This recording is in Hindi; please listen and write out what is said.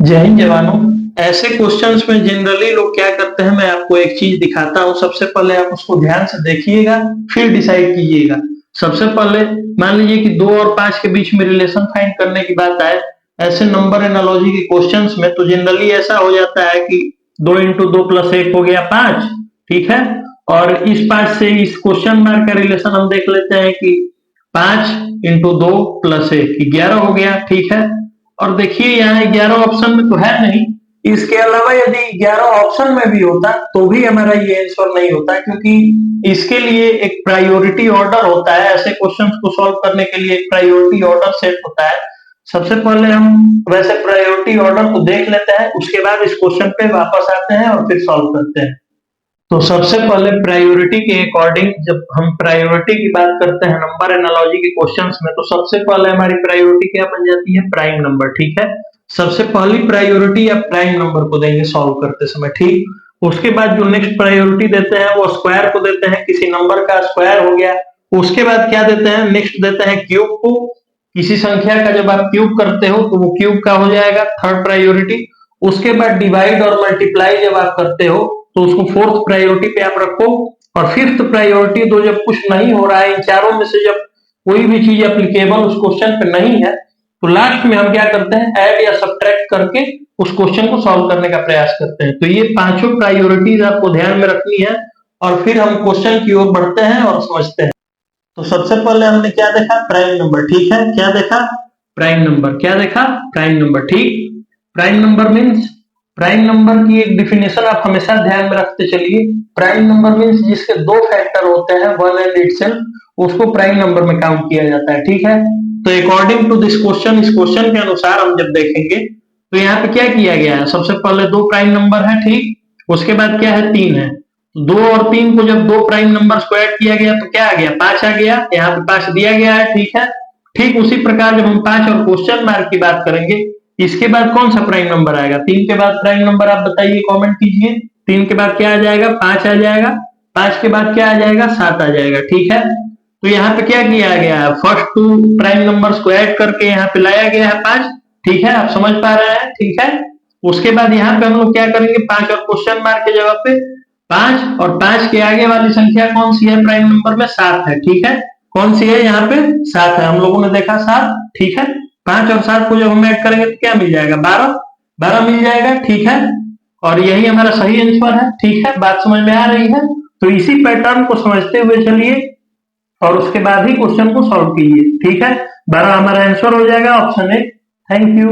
जय हिंद जवानों। ऐसे क्वेश्चंस में जनरली लोग क्या करते हैं, मैं आपको एक चीज दिखाता हूं। सबसे पहले आप उसको ध्यान से देखिएगा, फिर डिसाइड कीजिएगा। सबसे पहले मान लीजिए कि 2 और 5 के बीच में रिलेशन फाइंड करने की बात आए। ऐसे नंबर एनालॉजी के क्वेश्चंस में तो जनरली ऐसा हो जाता है कि 2 इंटू 2 प्लस 1 हो गया 5। ठीक है। और इस 5 से इस क्वेश्चन मार्क का रिलेशन हम देख लेते हैं कि 5 इंटू 2 प्लस 1 11 हो गया। ठीक है। और देखिए यहाँ 11 ऑप्शन में तो है नहीं। इसके अलावा यदि 11 ऑप्शन में भी होता तो भी हमारा ये आंसर नहीं होता, क्योंकि इसके लिए एक प्रायोरिटी ऑर्डर होता है। ऐसे क्वेश्चंस को सॉल्व करने के लिए एक प्रायोरिटी ऑर्डर सेट होता है। सबसे पहले हम वैसे प्रायोरिटी ऑर्डर को देख लेते हैं, उसके बाद इस क्वेश्चन पे वापस आते हैं और फिर सॉल्व करते हैं। तो सबसे पहले प्रायोरिटी के अकॉर्डिंग जब हम प्रायोरिटी की बात करते हैं नंबर एनालॉजी के क्वेश्चंस में, तो सबसे पहले हमारी प्रायोरिटी क्या बन जाती है? Prime number. ठीक है। सबसे पहली प्रायोरिटी आप प्राइम नंबर को देंगे सॉल्व करते समय। ठीक। उसके बाद जो नेक्स्ट प्रायोरिटी देते हैं वो स्क्वायर को देते हैं, किसी नंबर का स्क्वायर हो गया। उसके बाद क्या देते हैं? नेक्स्ट देते हैं क्यूब को। किसी संख्या का जब आप क्यूब करते हो तो वो क्यूब का हो जाएगा थर्ड प्रायोरिटी। उसके बाद डिवाइड और मल्टीप्लाई जब आप करते हो तो उसको फोर्थ प्रायोरिटी पे आप रखो। और फिफ्थ प्रायोरिटी तो जब कुछ नहीं हो रहा है, इन चारों में से जब कोई भी चीज एप्लीकेबल उस क्वेश्चन पे नहीं है, तो लास्ट में हम क्या करते हैं? ऐड या सब्ट्रैक्ट करके उस क्वेश्चन को सॉल्व करने का प्रयास करते हैं। तो ये पांचों प्रायोरिटीज आपको ध्यान में रखनी है और फिर हम क्वेश्चन की ओर बढ़ते हैं और समझते हैं। तो सबसे पहले हमने क्या देखा? Prime number. ठीक है। क्या देखा? Prime number. क्या देखा? Prime number. ठीक। Prime number means, prime number की एक डिफिनेशन आप हमेशा ध्यान में रखते चलिए। प्राइम नंबर मीन्स जिसके दो फैक्टर होते हैं, वन एंड इटसेल्फ, उसको प्राइम नंबर में काउंट किया जाता है। ठीक है। तो अकॉर्डिंग टू दिस क्वेश्चन, इस क्वेश्चन के अनुसार हम जब देखेंगे तो यहाँ पे क्या किया गया है? सबसे पहले 2 प्राइम नंबर है। ठीक। उसके बाद क्या है? 3 है। 2 और 3 को जब 2 प्राइम नंबर को ऐड किया गया तो क्या आ गया? 5 आ गया। यहाँ पे 5 दिया गया है। ठीक है। ठीक उसी प्रकार जब हम 5 और क्वेश्चन मार्क की बात करेंगे, इसके बाद कौन सा प्राइम नंबर आएगा? 3 के बाद प्राइम नंबर आप बताइए, कमेंट कीजिए। 3 के बाद क्या आ जाएगा? 5 आ जाएगा। 5 के बाद क्या आ जाएगा? 7 आ जाएगा। ठीक है। तो यहाँ पे क्या किया गया है? फर्स्ट 2 प्राइम नंबर्स को ऐड करके यहाँ पे लाया गया है 5। ठीक है। आप समझ पा रहे हैं? ठीक है। उसके बाद यहाँ पे हम लोग क्या करेंगे? 5 और क्वेश्चन मार्क के जगह पे 5 और 5 के आगे वाली संख्या कौन सी है? प्राइम नंबर में 7 है। ठीक है। कौन सी है? यहाँ पे 7 है। हम लोगों ने देखा 7। ठीक है। 5 और 7 को जब हम ऐड करेंगे तो क्या मिल जाएगा? 12। 12 मिल जाएगा। ठीक है। और यही हमारा सही आंसर है। ठीक है। बात समझ में आ रही है? तो इसी पैटर्न को समझते हुए चलिए और उसके बाद ही क्वेश्चन को सॉल्व कीजिए। ठीक है। 12 हमारा आंसर हो जाएगा, ऑप्शन ए। Thank you.